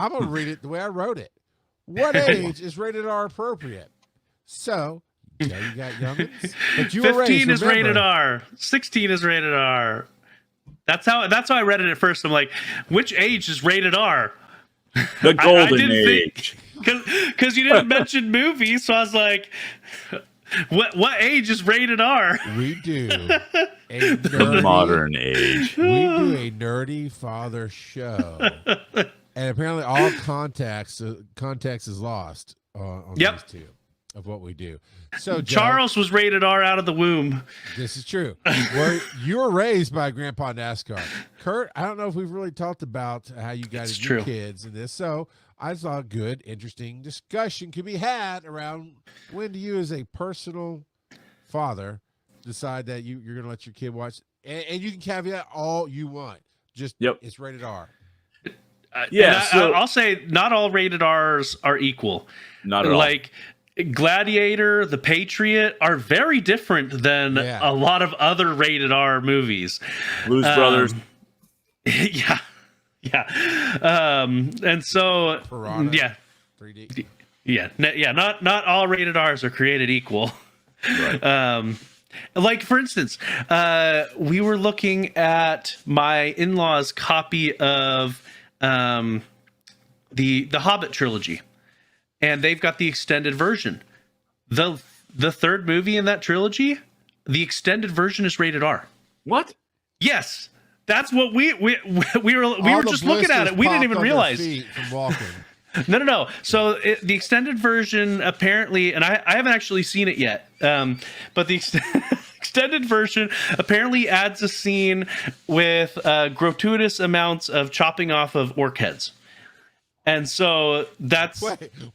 I'm going to read it the way I wrote it. What age is rated R appropriate? So, yeah, you got youngins, but you 15 were raised, is rated remember, R. 16 is rated R. That's how I read it at first. I'm like, which age is rated R? The golden didn't age. Because you didn't mention movies, so I was like, what age is rated R? We do The modern age. We do a nerdy father show, and apparently all context is lost on these two of what we do. So Joe, Charles was rated R out of the womb. this is true. You were raised by Grandpa NASCAR. Kurt, I don't know if we've really talked about how you got into your kids in this, so I thought a good, interesting discussion could be had around when do you, as a personal father, decide that you're going to let your kid watch, and you can caveat all you want. Just it's rated R. I'll say not all rated R's are equal. Not at all. Like Gladiator, The Patriot are very different than a lot of other rated R movies. Blues Brothers. Yeah. And so Piranha, 3D. Not all rated R's are created equal. Right. Like, for instance, we were looking at my in-laws' copy of the Hobbit trilogy, and they've got the extended version. The third movie in that trilogy, the extended version is rated R. What? Yes, that's what we were just looking at it. We didn't even realize. From walking. No. So the extended version apparently, and I haven't actually seen it yet, but the extended version apparently adds a scene with gratuitous amounts of chopping off of orc heads. And so that's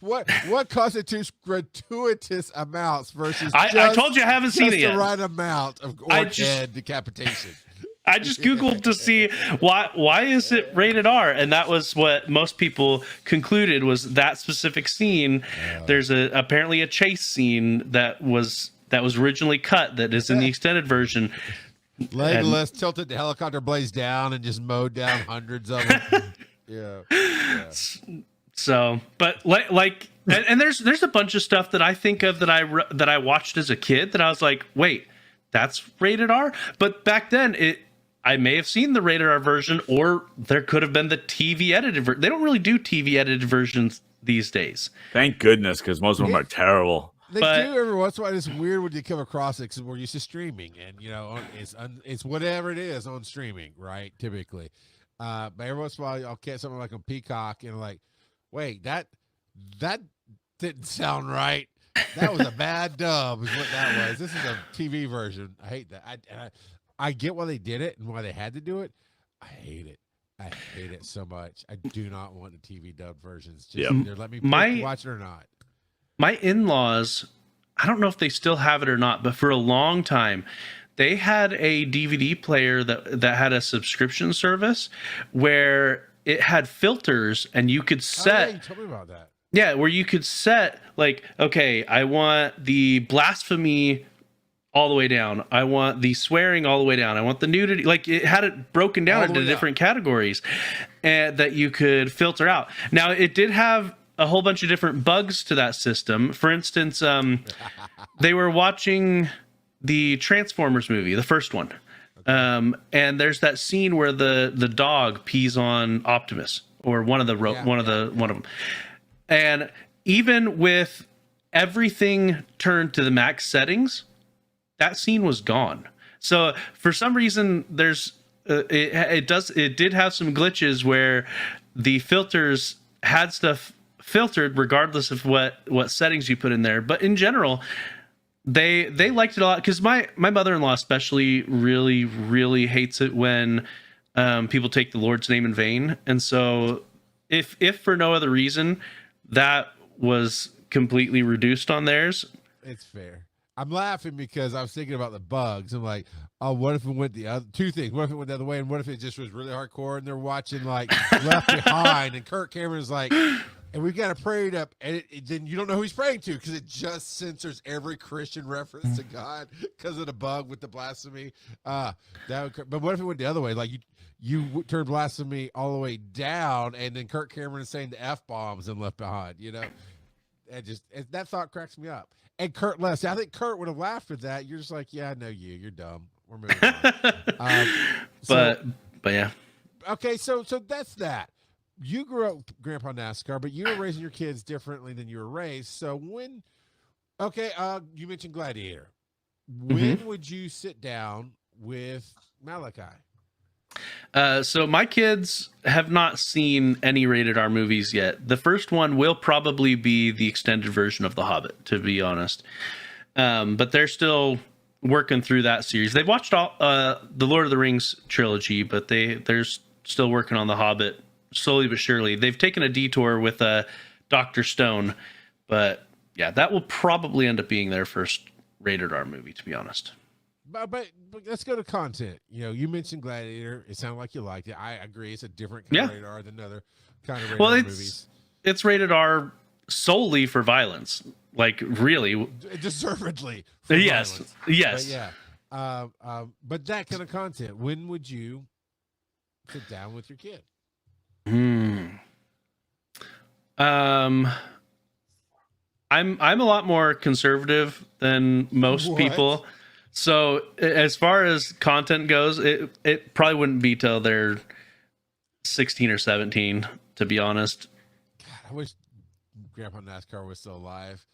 what constitutes gratuitous amounts versus I told you I haven't seen it yet. The right amount of orc head decapitation. I just Googled to see why is it rated R, and that was what most people concluded was that specific scene. There's apparently a chase scene that was originally cut that is in the extended version. Legolas tilted the helicopter blades down and just mowed down hundreds of them. Yeah. So, but like, and there's a bunch of stuff that I think of that I watched as a kid that I was like, wait, that's rated R. But back then I may have seen the rated R version, or there could have been the TV edited version. They don't really do TV edited versions these days. Thank goodness, because most of them are terrible. They do every once in a while. It's weird when you come across it because we're used to streaming, and it's whatever it is on streaming, right? Typically, but every once in a while I'll catch something like on Peacock, and like, wait, that didn't sound right. That was a bad dub, is what that was. This is a TV version. I hate that. I get why they did it and why they had to do it. I hate it. I hate it so much. I do not want the TV dub versions. Just either let me watch it or not. My in-laws, I don't know if they still have it or not, but for a long time, they had a DVD player that had a subscription service where it had filters, and you could set. You told me about that. Yeah, where you could set like, okay, I want the blasphemy all the way down. I want the swearing all the way down. I want the nudity. Like, it had it broken down into different categories and that you could filter out. Now, it did have a whole bunch of different bugs to that system. For instance, they were watching the Transformers movie, the first one. And there's that scene where the dog pees on Optimus, or one of them. And even with everything turned to the max settings, that scene was gone. So for some reason, there's it did have some glitches where the filters had stuff filtered regardless of what settings you put in there. But in general, they liked it a lot, because my mother-in-law especially really, really hates it when people take the Lord's name in vain. And so if for no other reason, that was completely reduced on theirs. It's fair. I'm laughing because I was thinking about the bugs. I'm like, oh, what if it went the other two things? What if it went the other way? And what if it just was really hardcore and they're watching like Left Behind, and Kirk Cameron's like, and we've got to pray it up, and then you don't know who he's praying to because it just censors every Christian reference to God because of the bug with the blasphemy. But what if it went the other way? Like you turn blasphemy all the way down, and then Kirk Cameron is saying the F-bombs and Left Behind. That thought cracks me up. And Kurt left. I think Kurt would have laughed at that. You're just like, yeah, I know you. You're dumb. We're moving on. But yeah. Okay, so that's that. You grew up Grandpa NASCAR, but you were raising your kids differently than you were raised. So you mentioned Gladiator. When would you sit down with Malachi? So my kids have not seen any rated R movies yet. The first one will probably be the extended version of The Hobbit, to be honest. But they're still working through that series. They've watched all the Lord of the Rings trilogy, but they're still working on The Hobbit slowly but surely. They've taken a detour with Dr. Stone, but yeah, that will probably end up being their first rated R movie, to be honest. But let's go to content. You mentioned Gladiator. It sounded like you liked it. I agree. It's a different kind of rated R than other kind of rated R movies. It's rated R solely for violence. Like, really. Deservedly. Yes. But yeah. But that kind of content, when would you sit down with your kid? I'm a lot more conservative than most people. So as far as content goes, it probably wouldn't be till they're 16 or 17, to be honest. God, I wish Grandpa NASCAR was still alive.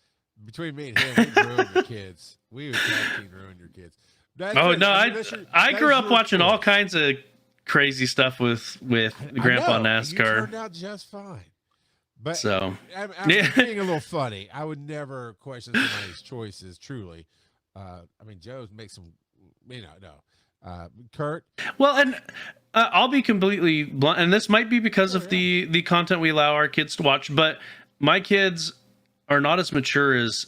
Between me and him, we ruined your kids. We would ruin your kids. I grew up watching all kinds of crazy stuff with Grandpa NASCAR. You turned out just fine. But so I'm being a little funny. I would never question somebody's choices, truly. Joe's makes some, no. Kurt? Well, and I'll be completely blunt, and this might be because of the content we allow our kids to watch, but my kids are not as mature as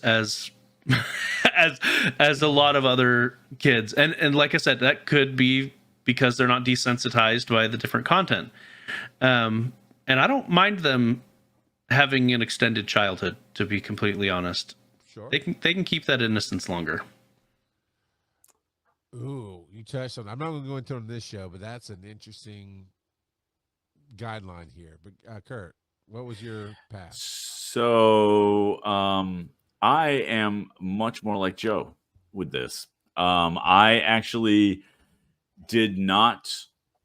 as a lot of other kids. And like I said, that could be because they're not desensitized by the different content. And I don't mind them having an extended childhood, to be completely honest. Sure. They can keep that innocence longer. Ooh, you touched on. I'm not going to go into it on this show, but that's an interesting guideline here. But Kurt, what was your path? So, I am much more like Joe with this. I actually did not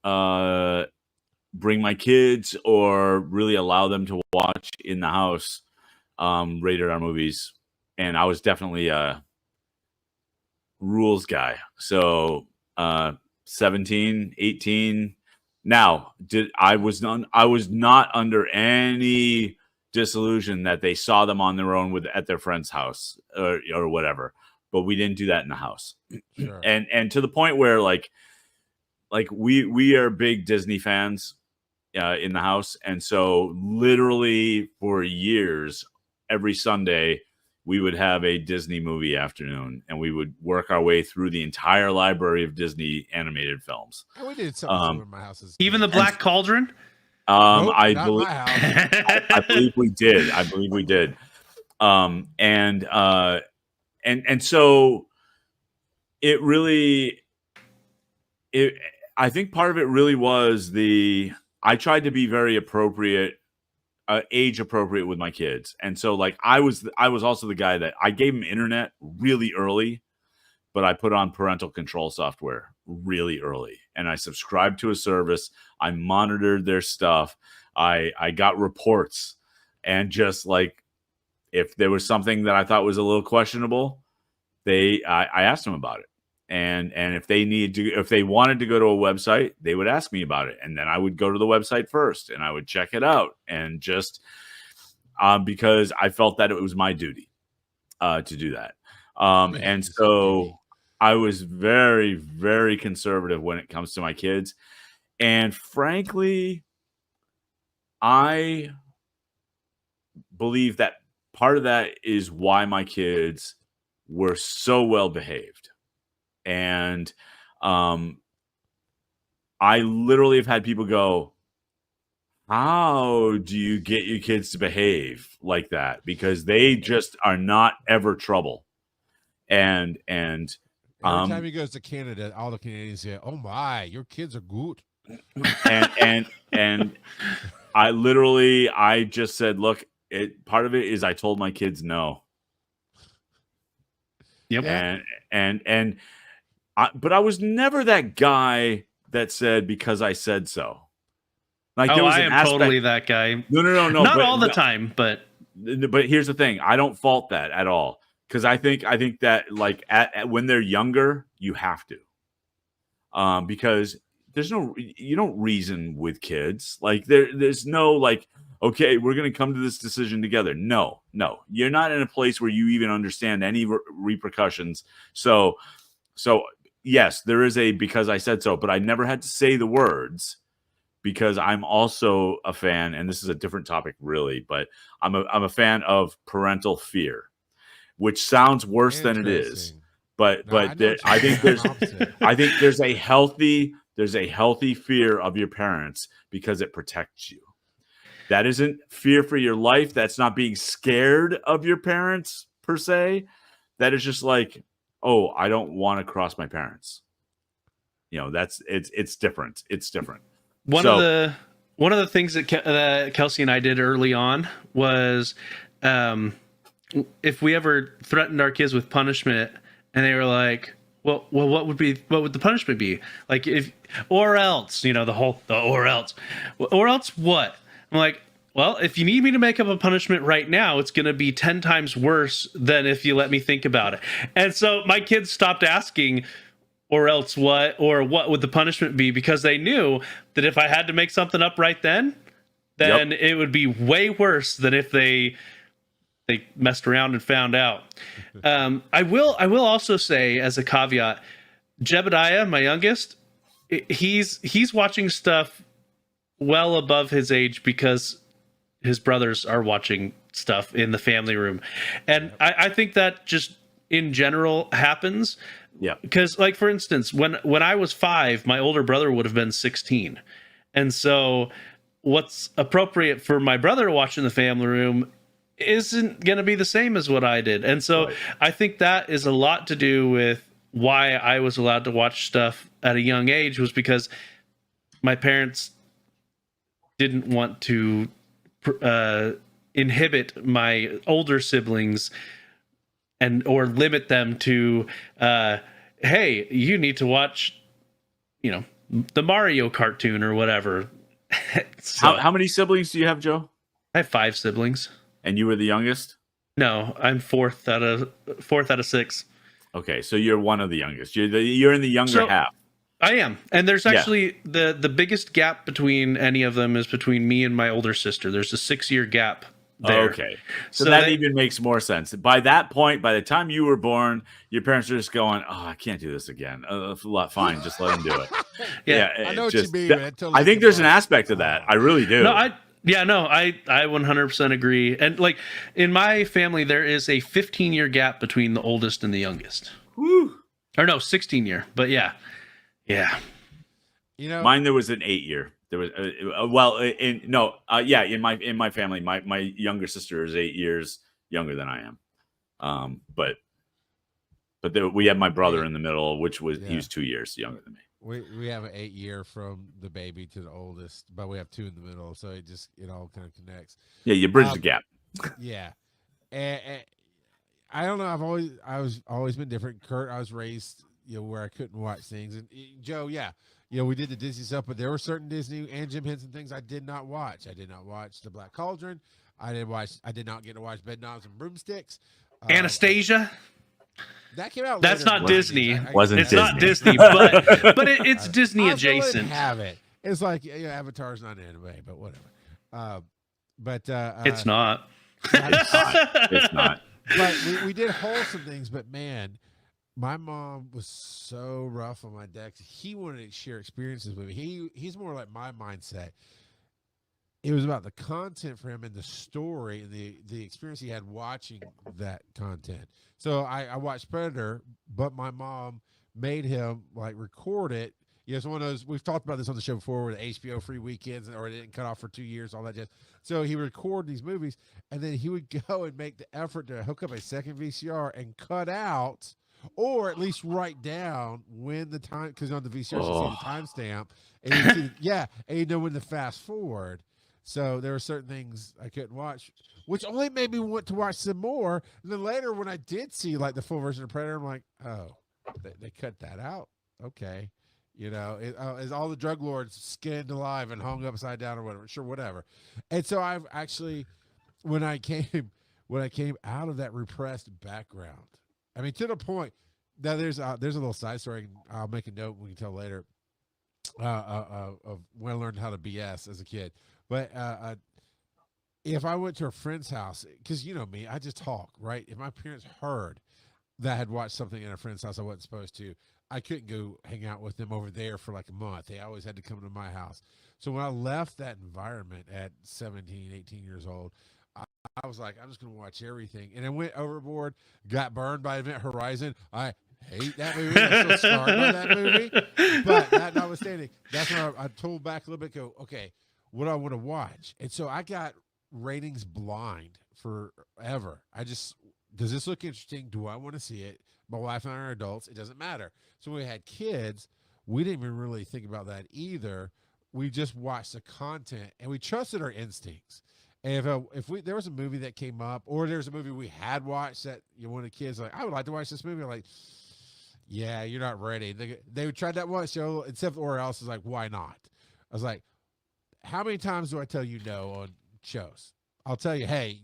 bring my kids or really allow them to watch in the house rated R movies, and I was definitely a rules guy. So 17, 18. Now, I was not under any disillusion that they saw them on their own at their friend's house or whatever, but we didn't do that in the house. Sure. And to the point where like we are big Disney fans in the house, and so literally for years, every Sunday we would have a Disney movie afternoon, and we would work our way through the entire library of Disney animated films. And we did something in my house. Even the Black Cauldron? Nope, I not believe my house. I believe we did. And so it really, I think part of it really was I tried to be very appropriate, age appropriate with my kids. And so like I was also the guy that I gave them internet really early, but I put on parental control software really early, and I subscribed to a service. I monitored their stuff. I got reports, and just like if there was something that I thought was a little questionable, I asked them about it. And if they wanted to go to a website, they would ask me about it, and then I would go to the website first and I would check it out, and just because I felt that it was my duty to do that. And so I was very, very conservative when it comes to my kids. And frankly, I believe that part of that is why my kids were so well behaved. And I literally have had people go, how do you get your kids to behave like that? Because they just are not ever trouble. And every time he goes to Canada, all the Canadians say, "Oh my, your kids are good." And I just said, look, part of it is I told my kids no. Yep. And but I was never that guy that said because I said so. Like there was I an am aspect. totally that guy. No. Not all the time, but here's the thing. I don't fault that at all because I think that like when they're younger, you have to, because you don't reason with kids. Like there's no like, okay, we're gonna come to this decision together. No, you're not in a place where you even understand any repercussions. So yes, there is a because I said so, but I never had to say the words. Because I'm also a fan, and this is a different topic, really, but I'm a fan of parental fear, which sounds worse than it is. But I think there's a healthy fear of your parents because it protects you. That isn't fear for your life. That's not being scared of your parents per se. That is just like, oh, I don't want to cross my parents. It's different. It's different. One of the things that Kelsey and I did early on was, if we ever threatened our kids with punishment, and they were like, "Well, what would the punishment be? Like if or else, the or else what?" I'm like, "Well, if you need me to make up a punishment right now, it's going to be 10 times worse than if you let me think about it." And so my kids stopped asking, or else what, or what would the punishment be, because they knew that if I had to make something up right then it would be way worse than if they messed around and found out. I will also say, as a caveat, Jebediah, my youngest, he's watching stuff well above his age because his brothers are watching stuff in the family room, and I think that just in general happens. Yeah. Because, like, for instance, when I was 5, my older brother would have been 16. And so what's appropriate for my brother to watch in the family room isn't going to be the same as what I did. And so I think that is a lot to do with why I was allowed to watch stuff at a young age, was because my parents didn't want to inhibit my older siblings or limit them to, hey, you need to watch, the Mario cartoon or whatever. So, how many siblings do you have, Joe? I have 5 siblings. And you were the youngest? No, I'm fourth out of 6. Okay, so you're one of the youngest. You're in the younger half. I am, and there's actually the biggest gap between any of them is between me and my older sister. There's a 6-year gap there. Okay, so that even makes more sense. By that point, by the time you were born, your parents are just going, "Oh, I can't do this again. Fine, just let them do it." Yeah, I know what you mean. I think there's an aspect of that. I really do. No, I 100% agree. And like in my family, there is a 15-year gap between the oldest and the youngest. Woo. Or no, 16-year. But yeah. Mine there was an 8-year. There was in my family, my younger sister is 8 years younger than I am. But we have my brother in the middle, which was he was 2 years younger than me. We have an 8-year from the baby to the oldest, but we have 2 in the middle, so it all kind of connects. Yeah, you bridge the gap. Yeah, and I don't know. I was always been different. Kurt, I was raised where I couldn't watch things, and Joe, we did the Disney stuff, but there were certain Disney and Jim Henson things I did not watch. I did not watch The Black Cauldron. I did not get to watch Bedknobs and Broomsticks. Anastasia. That came out. That's not Disney. It's not Disney, but it's Disney adjacent. Have it. It's like Avatar's not anime, but whatever. It's not. It's not. But we did wholesome things. But man, my mom was so rough on my dad. He wanted to share experiences with me. He's more like my mindset. It was about the content for him and the story and the experience he had watching that content. So I watched Predator, but my mom made him like record it. It's one of those, we've talked about this on the show before, where the HBO free weekends, or it didn't cut off for 2 years, all that jazz. So he would record these movies, and then he would go and make the effort to hook up a second VCR and cut out or at least write down when the time, because on the VCR you see Oh. the timestamp, and you see, and you know when to fast forward. So there were certain things I couldn't watch, which only made me want to watch some more. And then later, when I did see like the full version of Predator, I'm like, oh, they cut that out. Okay, is all the drug lords skinned alive and hung upside down or whatever? Sure, whatever. And so I've actually, when I came out of that repressed background, I mean, to the point that there's a little side story. I'll make a note we can tell later of when I learned how to BS as a kid. But if I went to a friend's house, because you know me, I just talk, right? If my parents heard that I had watched something in a friend's house I wasn't supposed to, I couldn't go hang out with them over there for like a month. They always had to come to my house. So when I left that environment at 17, 18 years old, I was like, I'm just going to watch everything. And I went overboard, got burned by Event Horizon. I hate that movie. I'm still scarred by that movie. But that notwithstanding, that's when I told back a little bit, go, okay, what do I want to watch? And so I got ratings blind forever. Does this look interesting? Do I want to see it? My wife and I are adults. It doesn't matter. So when we had kids, we didn't even really think about that either. We just watched the content and we trusted our instincts. And if there was a movie that came up, or there's a movie we had watched that one of the kids like, I would like to watch this movie. I'm like, yeah, you're not ready. They tried that one show, except or else is like, why not? I was like, how many times do I tell you no on shows? I'll tell you, hey,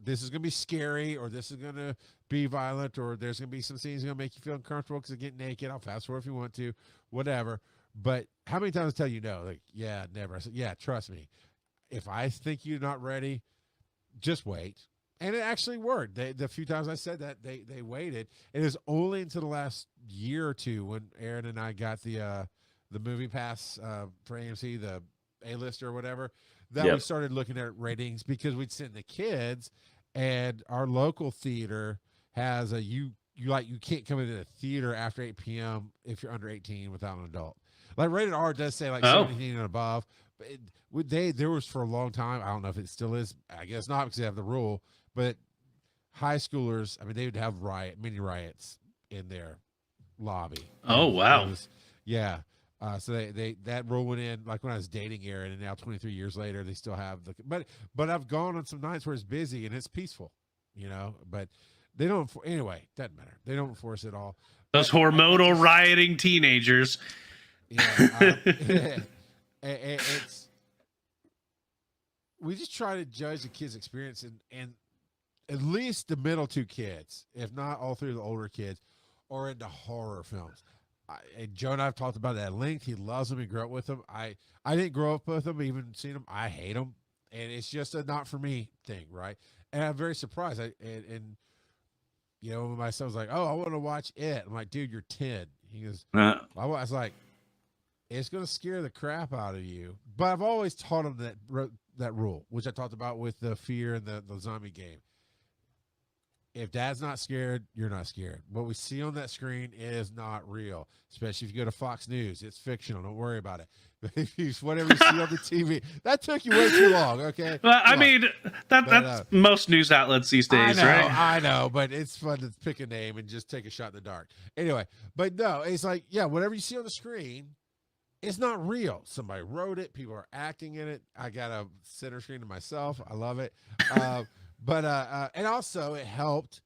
this is gonna be scary, or this is gonna be violent, or there's gonna be some scenes gonna make you feel uncomfortable because you get naked. I'll fast forward if you want to, whatever. But how many times I tell you no? Like, yeah, never. I said, yeah, trust me. If I think you're not ready, just wait. And it actually worked. The few times I said that, they waited. It was only until the last year or two when Aaron and I got the movie pass for AMC, the A-list or whatever, that we started looking at ratings, because we'd send the kids, and our local theater has you can't come into the theater after 8 p.m. if you're under 18 without an adult. Like rated R does say like 17 and above. But there was for a long time, I don't know if it still is, I guess not because they have the rule, but high schoolers, I mean, they would have mini riots in their lobby. Oh, wow. Yeah. So they that rule went in like when I was dating Aaron, and now 23 years later, they still have but I've gone on some nights where it's busy and it's peaceful, but they don't, anyway, doesn't matter. They don't enforce it all. Those hormonal rioting teenagers. Yeah. We just try to judge the kids' experience, and at least the middle two kids, if not all three of the older kids, are into horror films. And Joe and I have talked about that at length. He loves them. He grew up with them. I didn't grow up with them, even seen them. I hate them, and it's just a not for me thing, right? And I'm very surprised. My son was like, "Oh, I want to watch it." I'm like, "Dude, you're 10." He goes, I was like, it's going to scare the crap out of you. But I've always taught him that rule, which I talked about with the fear and the zombie game. If dad's not scared, you're not scared. What we see on that screen is not real, especially if you go to Fox News. It's fictional. Don't worry about it. But if whatever you see on the TV, that took you way too long, okay? Well, I mean, that's most news outlets these days, right? I know, but it's fun to pick a name and just take a shot in the dark. Anyway, but no, it's like, yeah, whatever you see on the screen, it's not real. Somebody wrote it. People are acting in it. I got a center screen to myself. I love it. And also it helped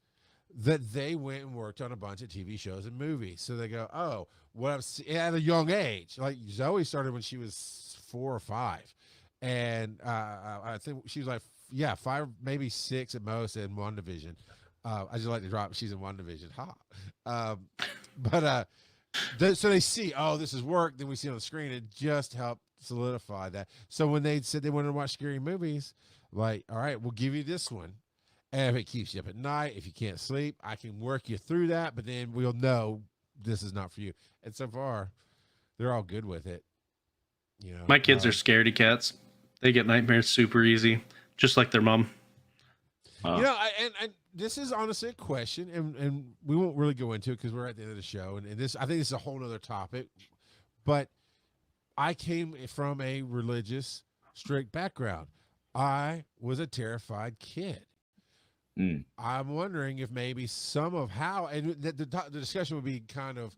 that they went and worked on a bunch of TV shows and movies. So they go, oh, what I've seen at a young age. Like Zoe started when she was 4 or 5. And I think she was like, 5, maybe 6 at most in WandaVision. I just like to drop, she's in WandaVision. So they see, oh, this is work. Then we see on the screen. It just helped solidify that. So when they said they wanted to watch scary movies, like, all right, we'll give you this one. And if it keeps you up at night, if you can't sleep, I can work you through that. But then we'll know this is not for you. And so far, they're all good with it. My kids are scaredy cats. They get nightmares super easy, just like their mom. And this is honestly a question, and we won't really go into it because we're at the end of the show. And this, I think this is a whole other topic. But I came from a religious, strict background. I was a terrified kid. I'm wondering if maybe some of how, and the discussion would be kind of,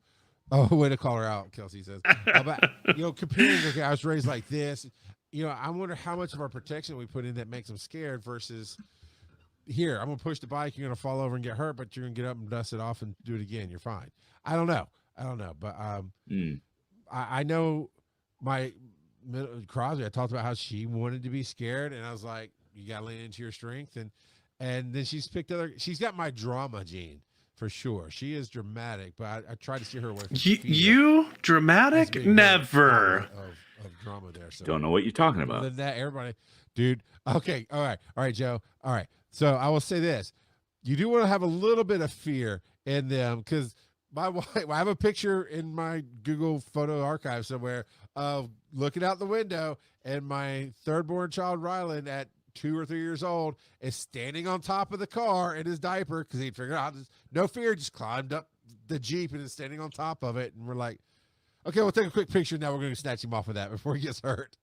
oh, way to call her out, Kelsey says, about, comparing, okay, I was raised like this. I wonder how much of our protection we put in that makes them scared versus, here, I'm going to push the bike, you're going to fall over and get hurt, but you're going to get up and dust it off and do it again. You're fine. I don't know. But I know my Crosby, I talked about how she wanted to be scared, and I was like, you got to lean into your strength. And then she's got my drama gene for sure. She is dramatic, but I try to steer her away from you dramatic? Never. Of drama there. So don't know what you're talking about. Other than that, everybody, dude. Okay. All right, Joe. All right. So I will say this. You do want to have a little bit of fear in them, because my wife, I have a picture in my Google photo archive somewhere of looking out the window, and my third born child, Rylan, at 2 or 3 years old, is standing on top of the car in his diaper because he'd figured out, no fear, just climbed up the Jeep and is standing on top of it. And we're like, okay, we'll take a quick picture. Now we're going to snatch him off of that before he gets hurt.